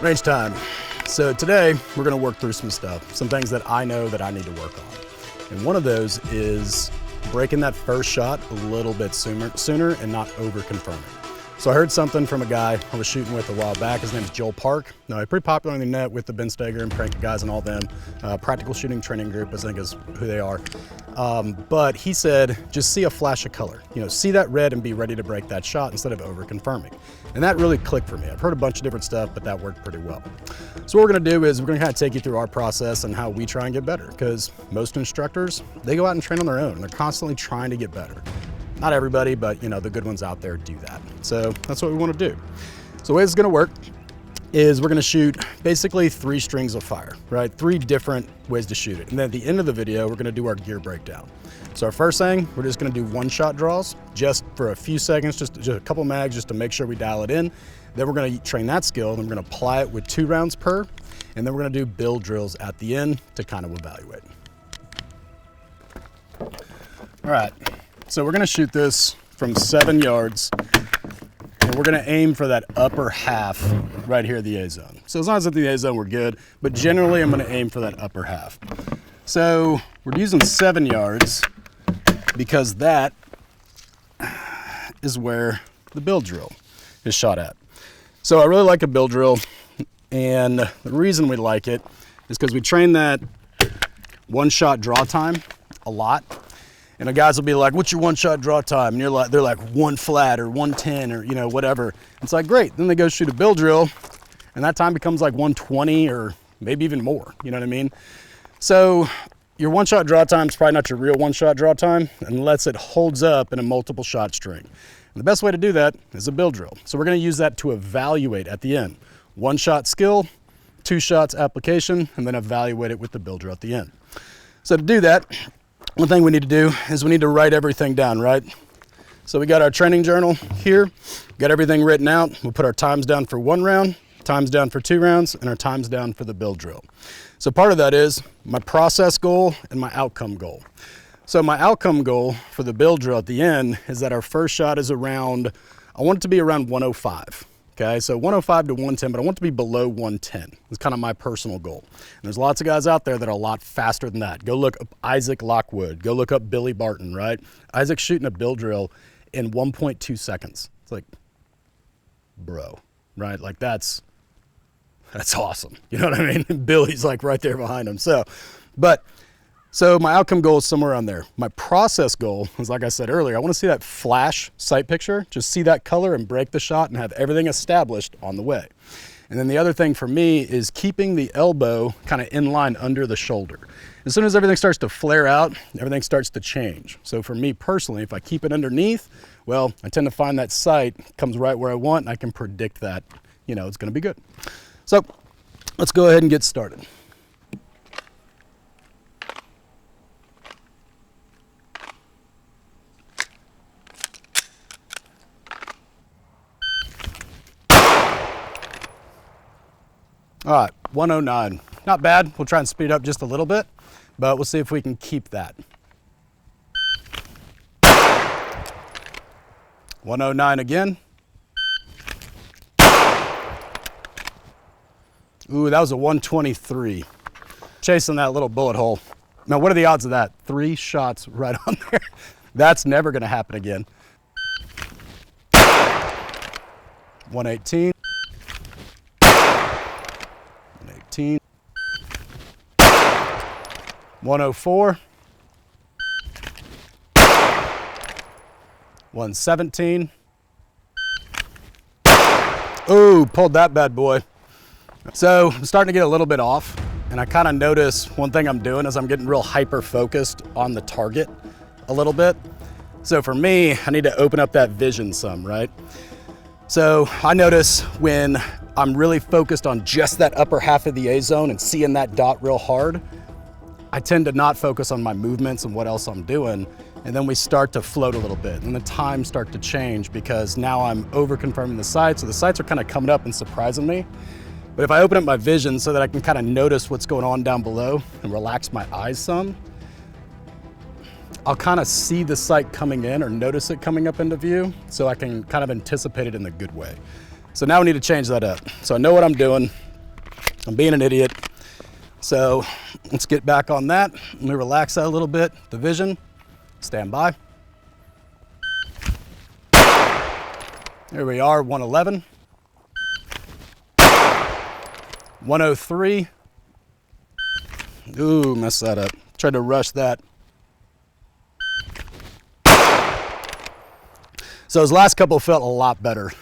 Range time. So today we're gonna work through some stuff, some things that I know that I need to work on. And one of those is breaking that first shot a little bit sooner and not over confirming. So I heard something from a guy I was shooting with a while back. His name is Joel Park. Now, he's pretty popular on the net with the Ben Steger and Prank guys and all them. Practical Shooting Training Group, I think is who they are. But he said, just see a flash of color. You know, see that red and be ready to break that shot instead of over confirming. And that really clicked for me. I've heard a bunch of different stuff, but that worked pretty well. So what we're gonna do is we're gonna kind of take you through our process and how we try and get better. Because most instructors, they go out and train on their own. They're constantly trying to get better. Not everybody, but you know, the good ones out there do that. So that's what we want to do. So the way it's going to work is we're going to shoot basically 3 strings of fire, right? 3 different ways to shoot it. And then at the end of the video, we're going to do our gear breakdown. So our first thing, we're just going to do 1-shot draws just for a few seconds, just a couple mags just to make sure we dial it in. Then we're going to train that skill, and we're going to apply it with 2 rounds per, and then we're going to do build drills at the end to kind of evaluate. All right. So we're gonna shoot this from 7 yards, and we're gonna aim for that upper half right here, the A zone. So as long as it's the A zone, we're good, but generally I'm gonna aim for that upper half. So we're using 7 yards because that is where the build drill is shot at. So I really like a build drill, and the reason we like it is because we train that 1-shot draw time a lot. And the guys will be like, what's your 1-shot draw time? And they're like 1 flat or 110 or, you know, whatever. It's like, great. Then they go shoot a build drill and that time becomes like 120 or maybe even more. You know what I mean? So your 1-shot draw time is probably not your real 1-shot draw time unless it holds up in a multiple shot string. And the best way to do that is a build drill. So we're going to use that to evaluate at the end. 1-shot skill, 2 shots application, and then evaluate it with the build drill at the end. So to do that, one thing we need to do is we need to write everything down, right? So we got our training journal here, got everything written out. We'll put our times down for 1 round, times down for 2 rounds, and our times down for the build drill. So part of that is my process goal and my outcome goal. So my outcome goal for the build drill at the end is that our first shot is around, I want it to be around 105. Okay, so 105 to 110, but I want it to be below 110. It's kind of my personal goal. And there's lots of guys out there that are a lot faster than that. Go look up Isaac Lockwood. Go look up Billy Barton, right? Isaac's shooting a build drill in 1.2 seconds. It's like, bro, right? Like that's awesome. You know what I mean? Billy's like right there behind him. So my outcome goal is somewhere around there. My process goal is, like I said earlier, I want to see that flash sight picture, just see that color and break the shot and have everything established on the way. And then the other thing for me is keeping the elbow kind of in line under the shoulder. As soon as everything starts to flare out, everything starts to change. So for me personally, if I keep it underneath, well, I tend to find that sight comes right where I want, and I can predict that, you know, it's going to be good. So let's go ahead and get started. All right, 109. Not bad. We'll try and speed up just a little bit, but we'll see if we can keep that. 109 again. Ooh, that was a 123. Chasing that little bullet hole. Now, what are the odds of that? 3 shots right on there. That's never gonna happen again. 118. 104, 117. Ooh, pulled that bad boy. So I'm starting to get a little bit off, and I kind of notice one thing I'm doing is I'm getting real hyper focused on the target a little bit. So for me, I need to open up that vision some, right? So I notice when I'm really focused on just that upper half of the A zone and seeing that dot real hard, I tend to not focus on my movements and what else I'm doing. And then we start to float a little bit and the times start to change because now I'm over confirming the sights. So the sights are kind of coming up and surprising me. But if I open up my vision so that I can kind of notice what's going on down below and relax my eyes some, I'll kind of see the sight coming in or notice it coming up into view so I can kind of anticipate it in the good way. So now we need to change that up. So I know what I'm doing. I'm being an idiot. So let's get back on that. Let me relax that a little bit. The vision, stand by. There we are, 111. 103. Ooh, messed that up. Tried to rush that. So those last couple felt a lot better.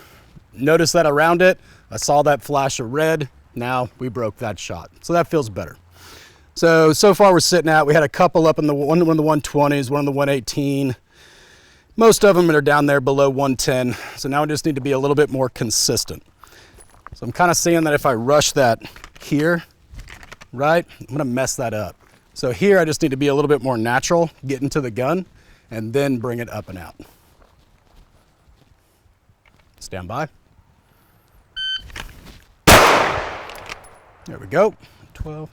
Notice that around it, I saw that flash of red. Now we broke that shot. So that feels better. So far we're sitting at, we had a couple up in the one in the 120s, one in the 118. Most of them are down there below 110. So now we just need to be a little bit more consistent. So I'm kind of seeing that if I rush that here, right, I'm gonna mess that up. So here I just need to be a little bit more natural, get into the gun, and then bring it up and out. Stand by. There we go, 12.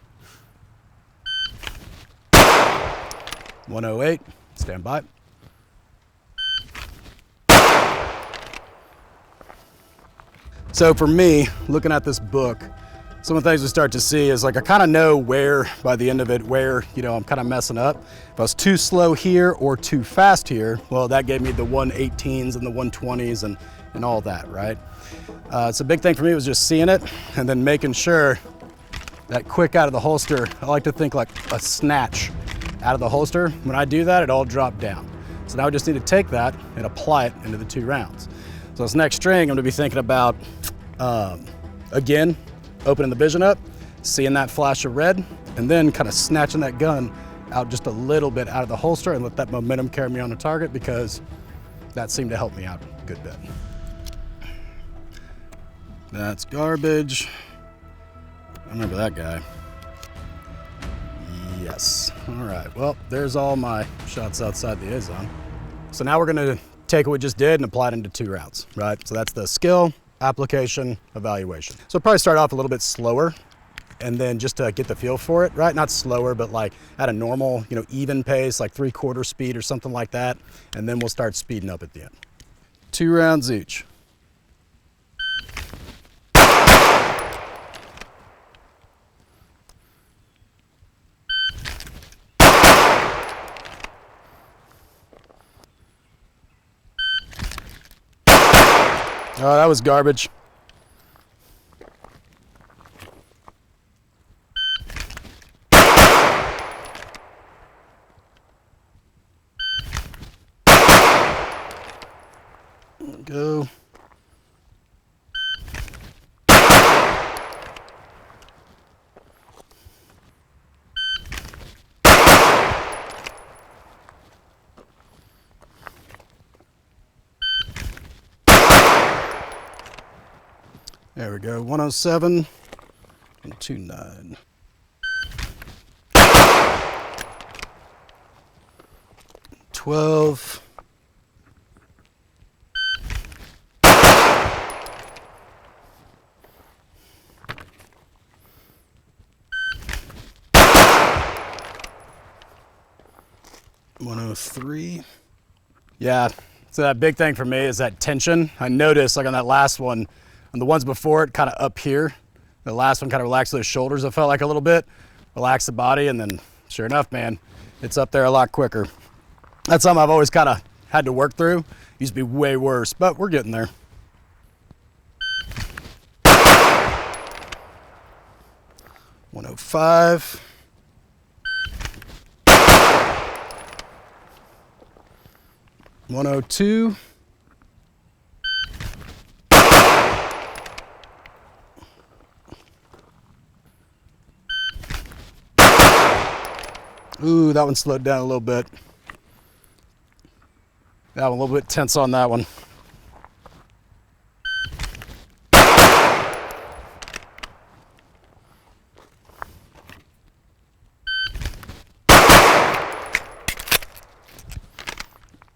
108, stand by. So for me, looking at this book, some of the things we start to see is like I kind of know where, by the end of it, where, you know, I'm kind of messing up. If I was too slow here or too fast here, well, that gave me the 118s and the 120s and all that, right? So a big thing for me was just seeing it and then making sure that quick out of the holster, I like to think like a snatch out of the holster. When I do that, it all dropped down. So now I just need to take that and apply it into the 2 rounds. So this next string, I'm gonna be thinking about, again, opening the vision up, seeing that flash of red, and then kind of snatching that gun out just a little bit out of the holster and let that momentum carry me on the target, because that seemed to help me out a good bit. That's garbage. I remember that guy. Yes. All right, well, there's all my shots outside the A zone. So now we're gonna take what we just did and apply it into 2 rounds, right? So that's the skill, application, evaluation. So probably start off a little bit slower and then just to get the feel for it, right? Not slower, but like at a normal, you know, even pace, like 3/4 speed or something like that. And then we'll start speeding up at the end. 2 rounds each. Oh, that was garbage. Go. There we go, 107 and 29. 12. .103. Yeah, so that big thing for me is that tension. I noticed like on that last one, and the ones before it kind of up here. The last one kind of relaxed those shoulders, it felt like a little bit. Relax the body, and then sure enough, man, it's up there a lot quicker. That's something I've always kind of had to work through. Used to be way worse, but we're getting there. .105. 102. Ooh, that one slowed down a little bit. That one a little bit tense on that one.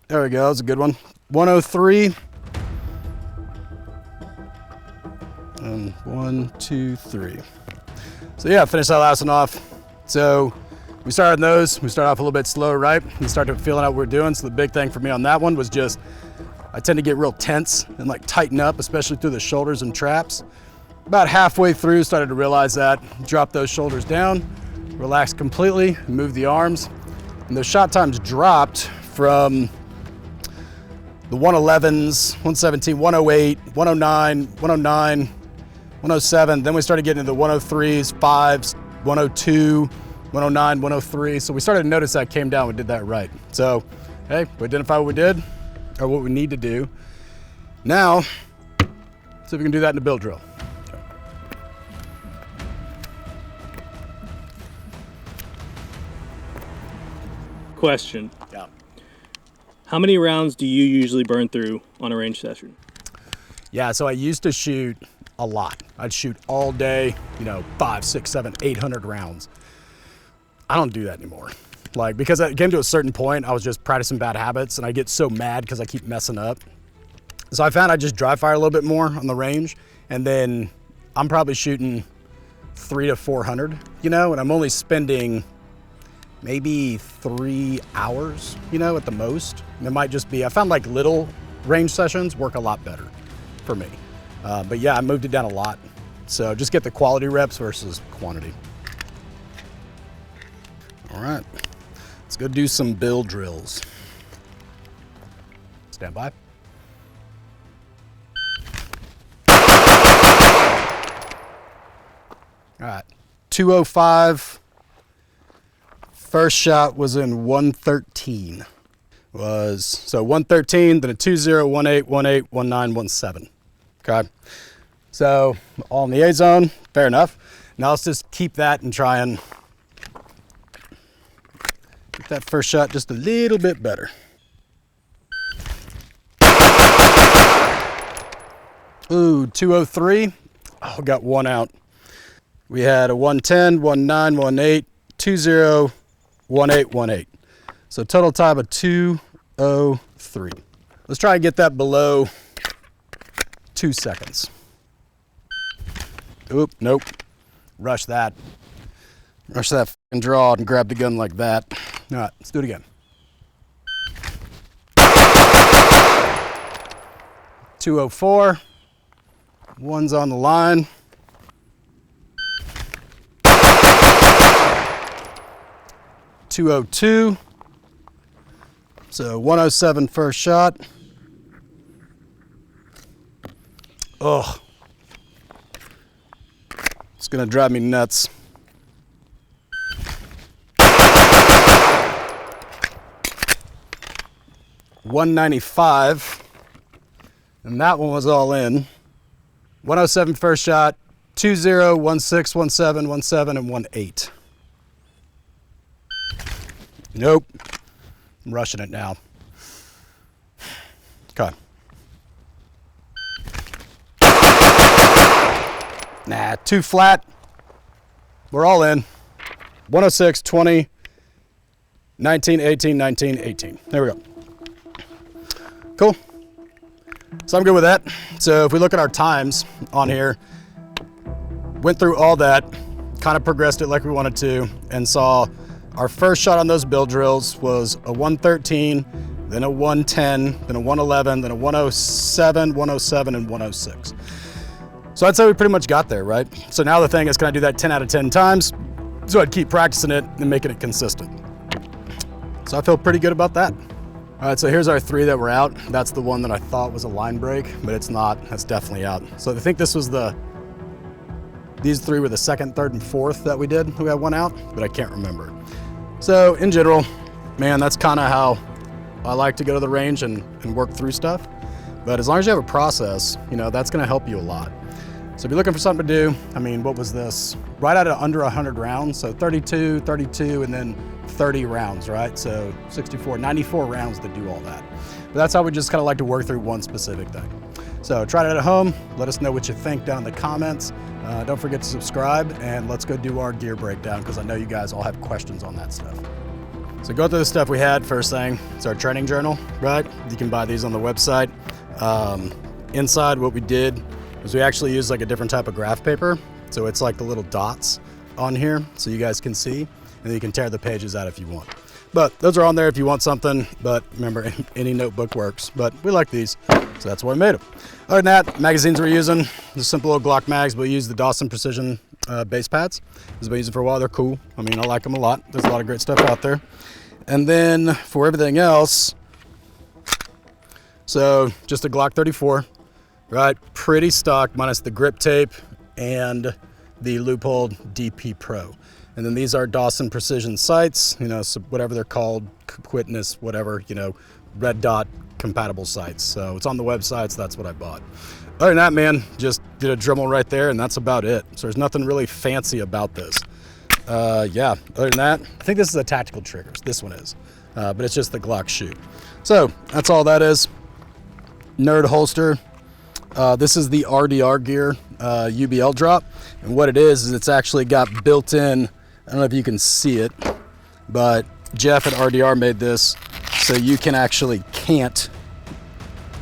There we go, that was a good one. 103. And 1, 2, 3. So yeah, finish that last one off. So we started those. We started off a little bit slow, right? We started feeling out what we're doing. So the big thing for me on that one was just, I tend to get real tense and like tighten up, especially through the shoulders and traps. About halfway through, started to realize that. Drop those shoulders down, relax completely, move the arms. And those shot times dropped from the 111s, 117, 108, 109, 109, 107. Then we started getting into the 103s, 5s, 102, 109, 103. So we started to notice that came down. We did that right. So, hey, we identified what we did or what we need to do. Now, see if we can do that in a build drill. Question. Yeah. How many rounds do you usually burn through on a range session? Yeah, so I used to shoot a lot. I'd shoot all day, 5, 6, 7, 800 rounds. I don't do that anymore. Like, because it came to a certain point, I was just practicing bad habits and I get so mad because I keep messing up. So I found I just dry fire a little bit more on the range, and then I'm probably shooting 300 to 400, and I'm only spending maybe 3 hours, at the most. And it might just be, I found like little range sessions work a lot better for me. But yeah, I moved it down a lot. So just get the quality reps versus quantity. All right, let's go do some build drills. Stand by. All right, 205. First shot was in 113. So 113, then a 20, 18, 18, 19, 17. Okay. So all in the A zone, fair enough. Now let's just keep that and try and get that first shot just a little bit better. Ooh, 203. Oh, got one out. We had a 110, 19, 18, 20, 18, 18. So total time of 203. Let's try and get that below 2 seconds. Oop, nope. Rush that. Rush that fucking draw and grab the gun like that. All right, let's do it again. 204. One's on the line. 202. So 107 first shot. Oh, it's gonna drive me nuts. $195, and that one was all in. 107 first shot, 20, 16, 17, 17, and 18. Nope. I'm rushing it now. Okay. Nah, too flat. We're all in. 106, 20, 19, 18, 19, 18. There we go. Cool. So I'm good with that. So if we look at our times on here, went through all that, kind of progressed it like we wanted to, and saw our first shot on those build drills was a 113, then a 110, then a 111, then a 107, 107, and 106. So I'd say we pretty much got there, right? So now the thing is, can I do that 10 out of 10 times? So I'd keep practicing it and making it consistent. So I feel pretty good about that. All right, so here's our 3 that were out. That's the one that I thought was a line break, but it's not. That's definitely out. So I think this was these 3 were the 2nd, 3rd, and 4th that we did. We had one out, but I can't remember. So in general, man, that's kind of how I like to go to the range and work through stuff. But as long as you have a process, that's gonna help you a lot. So if you're looking for something to do, I mean, what was this? Right at under 100 rounds, so 32, 32, and then 30 rounds, right? So 64, 94 rounds to do all that. But that's how we just kind of like to work through one specific thing. So try it at home. Let us know what you think down in the comments. Don't forget to subscribe, and let's go do our gear breakdown because I know you guys all have questions on that stuff. So go through the stuff we had. First thing, it's our training journal, right? You can buy these on the website. Inside, what we did was we actually used like a different type of graph paper. So it's like the little dots on here so you guys can see, and then you can tear the pages out if you want. But those are on there if you want something, but remember, any notebook works. But we like these, so So that's why I made them. Other than that, magazines we're using, the simple little Glock mags, but we use the Dawson Precision base pads. I've been using for a while. They're cool. I mean, I like them a lot. There's a lot of great stuff out there. And then for everything else, so just a Glock 34, right? Pretty stock, minus the grip tape and the Leupold DP Pro. And then these are Dawson Precision sights, you know, so whatever they're called, Quitness, whatever, you know, red dot compatible sights. So it's on the website, so that's what I bought. Other than that, man, just did a Dremel right there, and that's about it. So there's nothing really fancy about this. Yeah, other than that, I think this is a tactical triggers. This one is, but it's just the Glock shoot. So that's all that is. Nerd holster. This is the RDR gear UBL drop, and what it is it's actually got built in, I don't know if you can see it, but Jeff at RDR made this so you can actually cant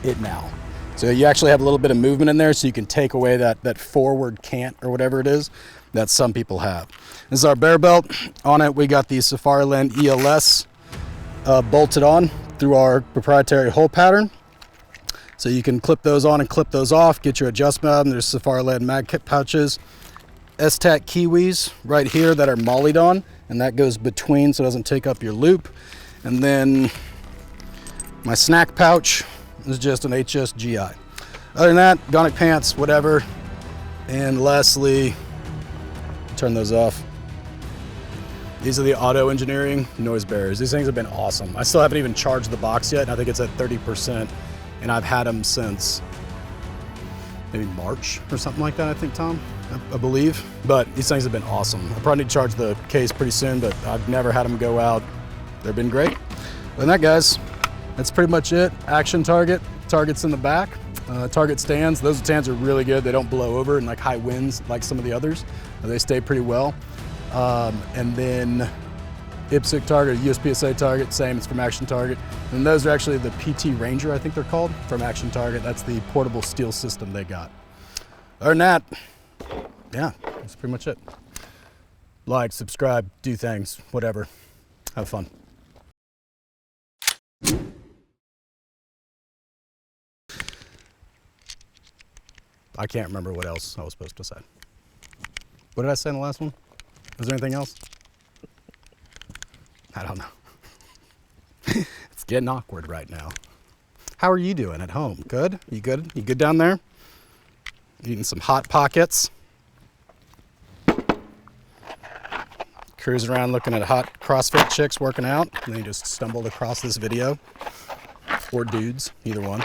it now. So you actually have a little bit of movement in there, so you can take away that forward cant or whatever it is that some people have. This is our bear belt. On it we got the Safariland ELS bolted on through our proprietary hole pattern. So you can clip those on and clip those off, get your adjustment out. And there's Safariland mag kit pouches. S-Tac Kiwis right here that are mollied on, and that goes between so it doesn't take up your loop. And then my snack pouch is just an HSGI. Other than that, Agonic pants, whatever. And lastly, turn those off. These are the Auto Engineering noise barriers. These things have been awesome. I still haven't even charged the box yet, and I think it's at 30%. And I've had them since maybe March or something like that, I think, Tom, I believe. But these things have been awesome. I probably need to charge the case pretty soon, but I've never had them go out. They've been great. Other than that, guys, that's pretty much it. Action target, targets in the back. Target stands, those stands are really good. They don't blow over in like high winds like some of the others. They stay pretty well. And then IPSC target, USPSA target, same, it's from Action Target. And those are actually the PT Ranger, I think they're called, from Action Target. That's the portable steel system they got. Other than that, yeah, that's pretty much it. Like, subscribe, do things, whatever. Have fun. I can't remember what else I was supposed to say. What did I say in the last one? Was there anything else? I don't know. It's getting awkward right now. How are you doing at home? Good? You good? You good down there? Eating some Hot Pockets? Cruising around looking at hot CrossFit chicks working out, and then you just stumbled across this video. Or dudes, either one.